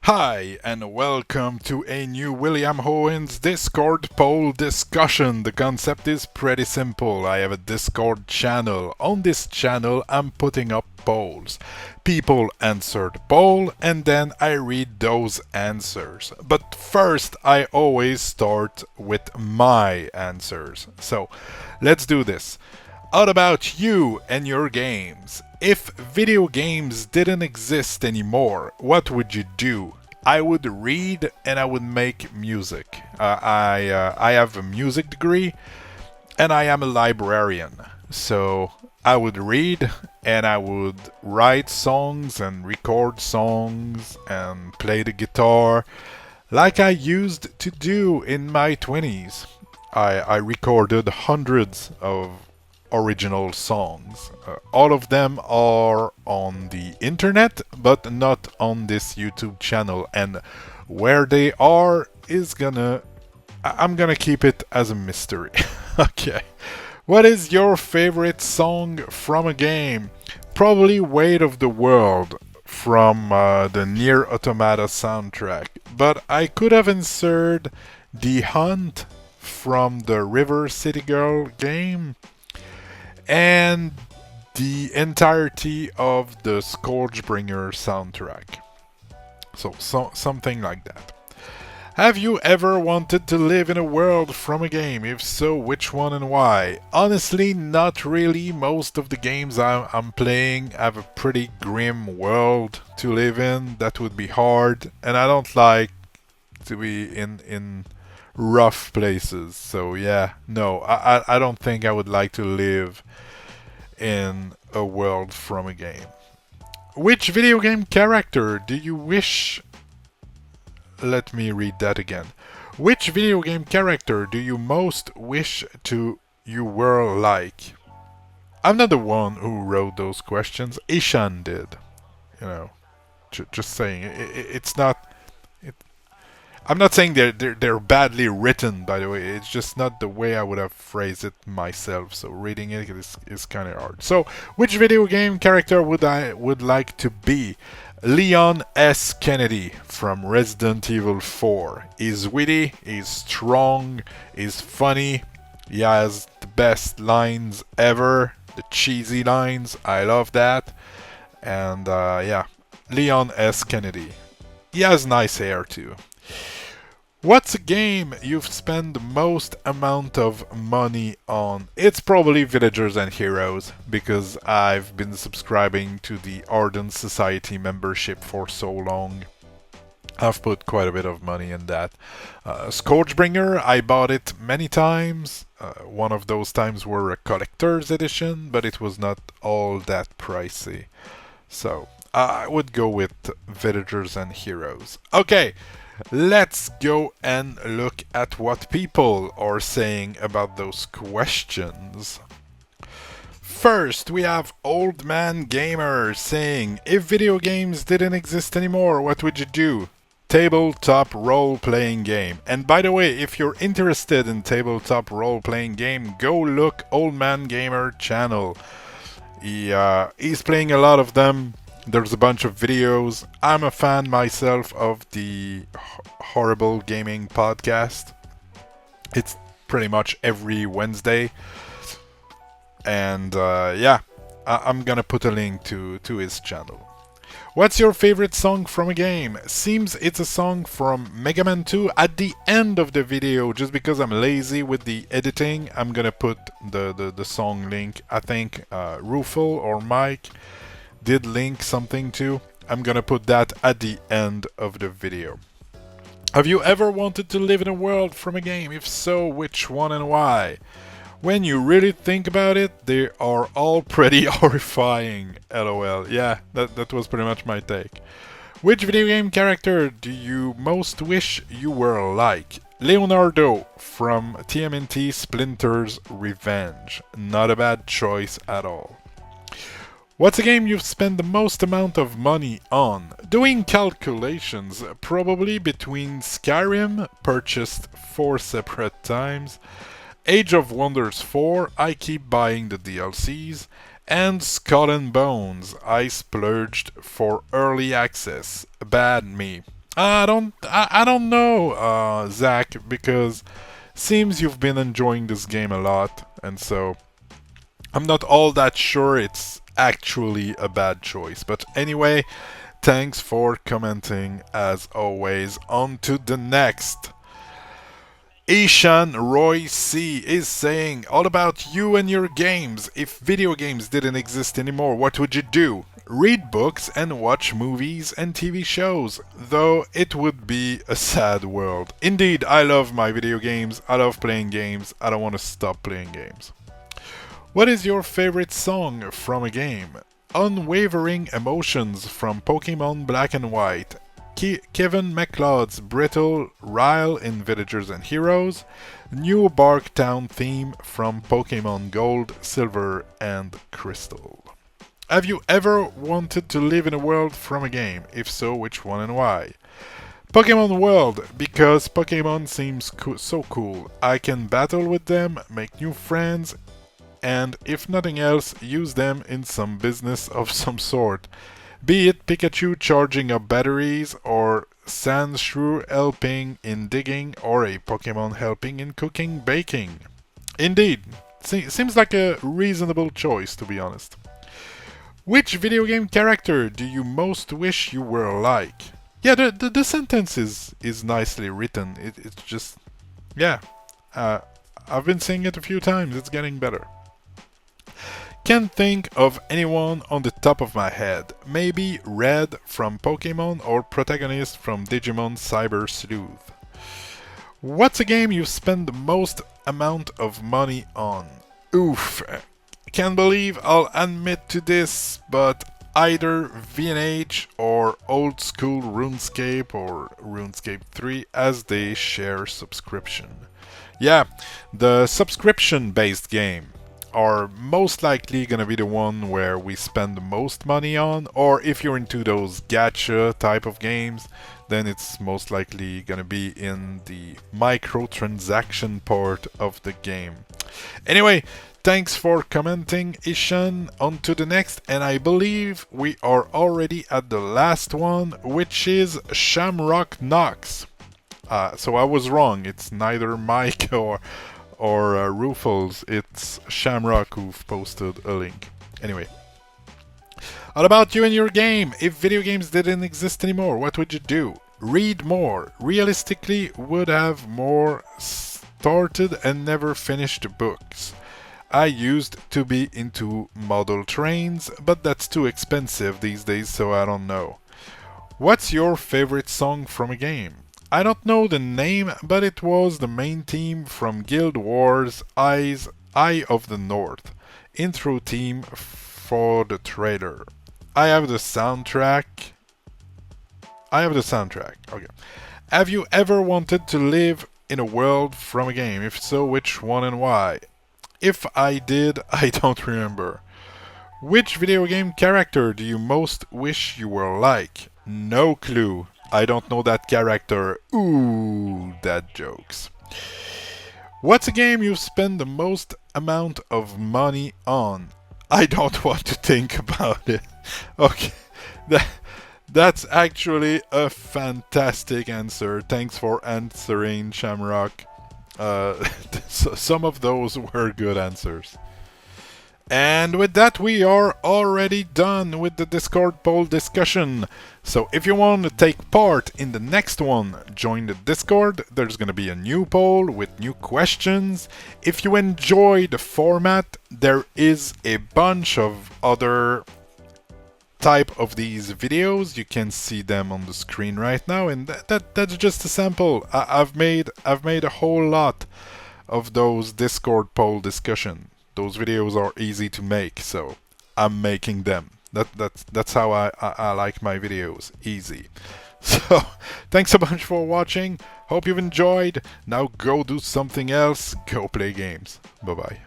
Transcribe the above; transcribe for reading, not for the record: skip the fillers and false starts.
Hi, and welcome to a new William Hououin's Discord poll discussion. The concept is pretty simple. I have a Discord channel. On this channel, I'm putting up polls. People answer the poll, and then I read those answers. But first, I always start with my answers. So, let's do this. What about you and your games? If video games didn't exist anymore, what would you do? I would read and I would make music. I have a music degree and I am a librarian. So I would read and I would write songs and record songs and play the guitar like I used to do in my 20s. I recorded hundreds of original songs. All of them are on the internet, but not on this YouTube channel. And where they are is I'm gonna keep it as a mystery. Okay. What is your favorite song from a game? Probably Weight of the World from the Nier Automata soundtrack. But I could have inserted The Hunt from the River City Girl game and the entirety of the Scourgebringer soundtrack. So something like that. Have you ever wanted to live in a world from a game? If so, which one and why? Honestly, not really. Most of the games I'm playing have a pretty grim world to live in. That would be hard, and I don't like to be in rough places. So yeah, no, I don't think I would like to live in a world from a game. Which video game character do you wish? Let me read that again. Which video game character do you most wish to you were like? I'm not the one who wrote those questions. Ishan did. You know, just saying. It's not. It, I'm not saying they're badly written, by the way. It's just not the way I would have phrased it myself. So reading it is kind of hard. So, which video game character would like to be? Leon S. Kennedy from Resident Evil 4. He's witty, he's strong, he's funny. He has the best lines ever, the cheesy lines. I love that. And yeah, Leon S. Kennedy. He has nice hair too. What's a game you've spent the most amount of money on? It's probably Villagers and Heroes, because I've been subscribing to the Ardent Society membership for so long. I've put quite a bit of money in that. Scourgebringer, I bought it many times. One of those times were a collector's edition, but it was not all that pricey. So I would go with Villagers and Heroes. Okay. Let's go and look at what people are saying about those questions. First, we have Old Man Gamer saying, if video games didn't exist anymore, what would you do? Tabletop role-playing game. And by the way, if you're interested in tabletop role-playing game, go look Old Man Gamer channel. He's playing a lot of them. There's a bunch of videos. I'm a fan myself of the Horrible Gaming podcast. It's pretty much every Wednesday. And yeah, I'm gonna put a link to his channel. What's your favorite song from a game? Seems it's a song from Mega Man 2 at the end of the video. Just because I'm lazy with the editing, I'm gonna put the song link. I think Rufel or Mike did link something to. I'm gonna put that at the end of the video. Have you ever wanted to live in a world from a game? If so, which one and why? When you really think about it, they are all pretty horrifying. LOL. Yeah, that was pretty much my take. Which video game character do you most wish you were like? Leonardo from TMNT Splinter's Revenge. Not a bad choice at all. What's a game you've spent the most amount of money on? Doing calculations, probably between Skyrim, purchased 4 separate times, Age of Wonders 4, I keep buying the DLCs, and Skull and Bones, I splurged for early access. Bad me. I don't know, Zach, because seems you've been enjoying this game a lot, and so I'm not all that sure it's actually a bad choice. But anyway, thanks for commenting as always. On to the next. Ishan Roy C is saying, all about you and your games. If video games didn't exist anymore, what would you do? Read books and watch movies and TV shows, though it would be a sad world. Indeed, I love my video games, I love playing games, I don't want to stop playing games. What is your favorite song from a game? Unwavering Emotions from Pokemon Black and White. Kevin MacLeod's Brittle Ryle in Villagers and Heroes. New Barktown theme from Pokemon Gold, Silver, and Crystal. Have you ever wanted to live in a world from a game? If so, which one and why? Pokemon World, because Pokemon seems so cool. I can battle with them, make new friends, and if nothing else, use them in some business of some sort. Be it Pikachu charging up batteries, or Sandshrew helping in digging, or a Pokemon helping in cooking, baking. Indeed, seems like a reasonable choice, to be honest. Which video game character do you most wish you were like? Yeah, the sentence is nicely written. It's just, yeah. I've been saying it a few times, it's getting better. Can't think of anyone on the top of my head. Maybe Red from Pokemon or Protagonist from Digimon Cyber Sleuth. What's a game you spend the most amount of money on? Oof. Can't believe I'll admit to this, but either V&H or old school RuneScape or RuneScape 3 as they share subscription. Yeah, the subscription based game are most likely gonna be the one where we spend the most money on, or if you're into those gacha type of games, then it's most likely gonna be in the microtransaction part of the game. Anyway, thanks for commenting, Ishan. On to the next, and I believe we are already at the last one, which is Shamrock Knox. So I was wrong, it's neither Mike or Rufals, it's Shamrock who've posted a link. Anyway, all about you and your game. If video games didn't exist anymore, what would you do? Read more. Realistically, would have more started and never finished books. I used to be into model trains, but that's too expensive these days, so I don't know. What's your favorite song from a game? I don't know the name, but it was the main theme from Guild Wars Eye of the North. Intro theme for the trailer. I have the soundtrack. Okay. Have you ever wanted to live in a world from a game? If so, which one and why? If I did, I don't remember. Which video game character do you most wish you were like? No clue. I don't know that character. Ooh, dad jokes. What's a game you spend the most amount of money on? I don't want to think about it. Okay, that's actually a fantastic answer. Thanks for answering, Shamrock. Some of those were good answers. And with that, we are already done with the Discord poll discussion. So if you want to take part in the next one, join the Discord. There's going to be a new poll with new questions. If you enjoy the format, there is a bunch of other type of these videos. You can see them on the screen right now, and that's just a sample. I've made a whole lot of those Discord poll discussion. Those videos are easy to make, so I'm making them. That's how I like my videos, easy. So, thanks a bunch for watching. Hope you've enjoyed. Now go do something else. Go play games. Bye bye.